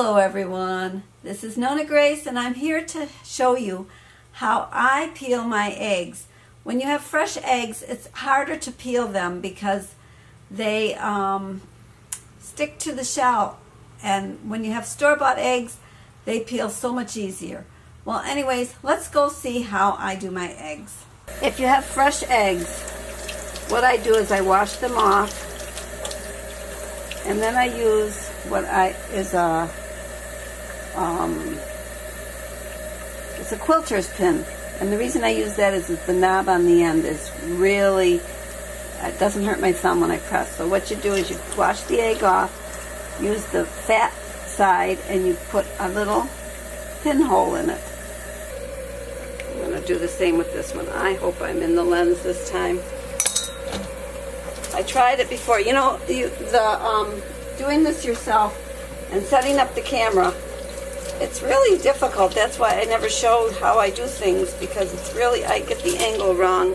Hello everyone, this is NonnaGrace and I'm here to show you how I peel my eggs. When you have fresh eggs, it's harder to peel them because they stick to the shell, and when you have store-bought eggs, they peel so much easier. Well, anyways, let's go see how I do my eggs. If you have fresh eggs, what I do is I wash them off, and then I use it's a quilter's pin, and the reason I use that is that the knob on the end is really, it doesn't hurt my thumb when I press. So what you do is you wash the egg off, use the fat side, and you put a little pinhole in it. I'm going to do the same with this one. I hope I'm in the lens this time. I tried it before. You know, doing this yourself and setting up the camera, it's really difficult. That's why I never showed how I do things, because it's really, I get the angle wrong.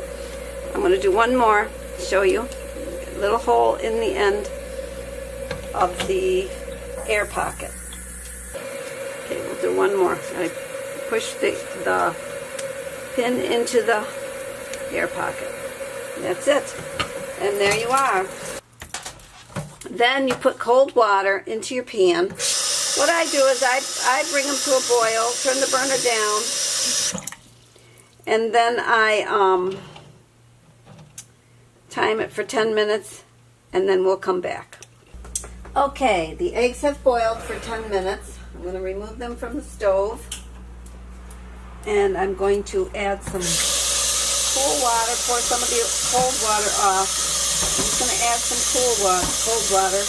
I'm going to do one more, show you. A little hole in the end of the air pocket. Okay, we'll do one more. I push the pin into the air pocket. That's it. And there you are. Then you put cold water into your pan. What I do is I bring them to a boil, turn the burner down, and then I time it for 10 minutes, and then we'll come back. Okay, the eggs have boiled for 10 minutes. I'm going to remove them from the stove, and I'm going to add some cool water, pour some of the cold water off. I'm just going to add some cold water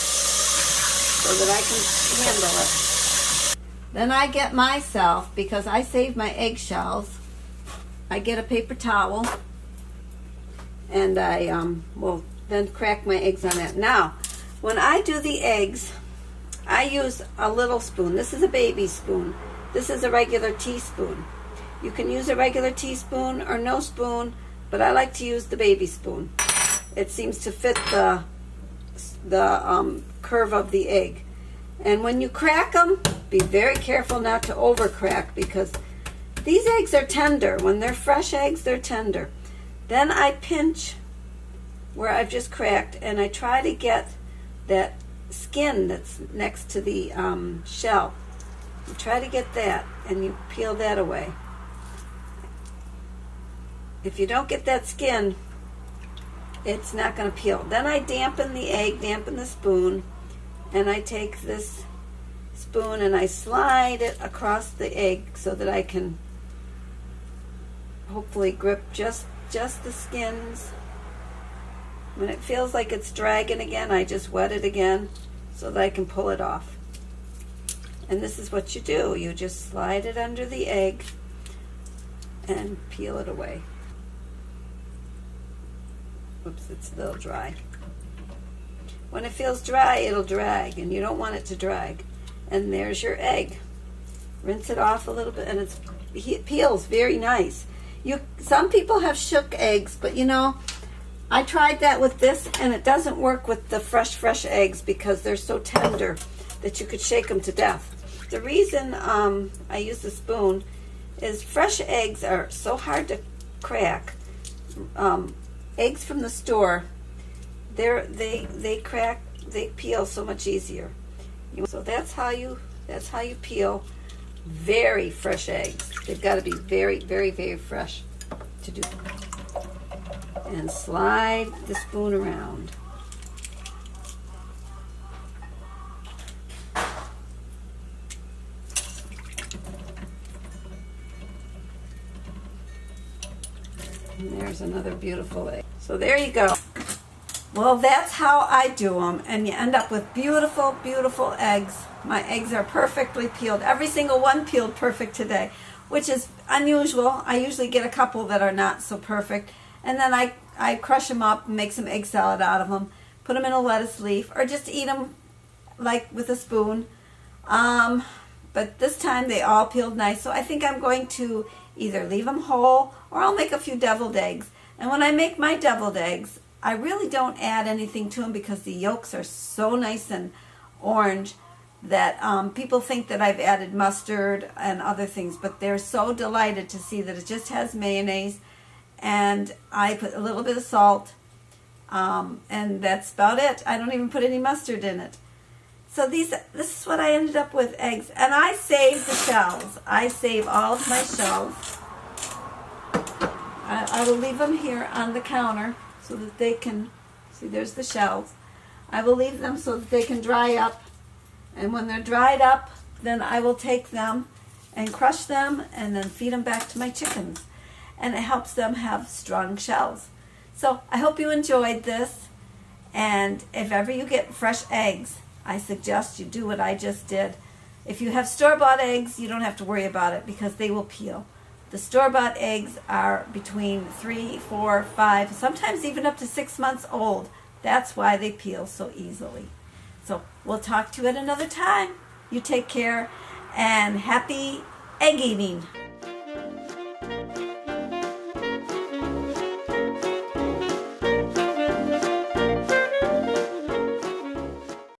so that I can handle it. Then I get myself, because I save my eggshells, I get a paper towel, and I will then crack my eggs on that. Now, when I do the eggs, I use a little spoon. This is a baby spoon. This is a regular teaspoon. You can use a regular teaspoon or no spoon, but I like to use the baby spoon. It seems to fit the curve of the egg. And when you crack them, be very careful not to over crack, because these eggs are tender. When they're fresh eggs, they're tender. Then I pinch where I've just cracked, and I try to get that skin that's next to the shell. You try to get that, and you peel that away. If you don't get that skin, it's not going to peel. Then I dampen the egg, dampen the spoon, and I take this spoon and I slide it across the egg so that I can hopefully grip just the skins. When it feels like it's dragging again, I just wet it again so that I can pull it off. And this is what you do. You just slide it under the egg and peel it away. Oops, it's a little dry. When it feels dry, it'll drag, and you don't want it to drag. And there's your egg. Rinse it off a little bit, and it peels very nice. Some people have shook eggs, but you know, I tried that with this, and it doesn't work with the fresh eggs because they're so tender that you could shake them to death. The reason I use the spoon is fresh eggs are so hard to crack. Eggs from the store, they crack, they peel so much easier. So that's how you peel very fresh eggs. They've got to be very, very, very fresh to do. And slide the spoon around. And there's another beautiful egg. So there you go. Well, that's how I do them, and you end up with beautiful, beautiful eggs. My eggs are perfectly peeled. Every single one peeled perfect today, which is unusual. I usually get a couple that are not so perfect, and then I crush them up and make some egg salad out of them, put them in a lettuce leaf, or just eat them like with a spoon. But this time they all peeled nice, so I think I'm going to either leave them whole or I'll make a few deviled eggs. And when I make my deviled eggs, I really don't add anything to them because the yolks are so nice and orange that people think that I've added mustard and other things, but they're so delighted to see that it just has mayonnaise, and I put a little bit of salt, and that's about it. I don't even put any mustard in it. So this is what I ended up with, eggs. And I save the shells. I save all of my shells. I will leave them here on the counter so that they can, see, there's the shells. I will leave them so that they can dry up. And when they're dried up, then I will take them and crush them and then feed them back to my chickens. And it helps them have strong shells. So I hope you enjoyed this. And if ever you get fresh eggs, I suggest you do what I just did. If you have store-bought eggs, you don't have to worry about it because they will peel. The store-bought eggs are between 3, 4, 5, sometimes even up to 6 months old. That's why they peel so easily. So we'll talk to you at another time. You take care and happy egg eating.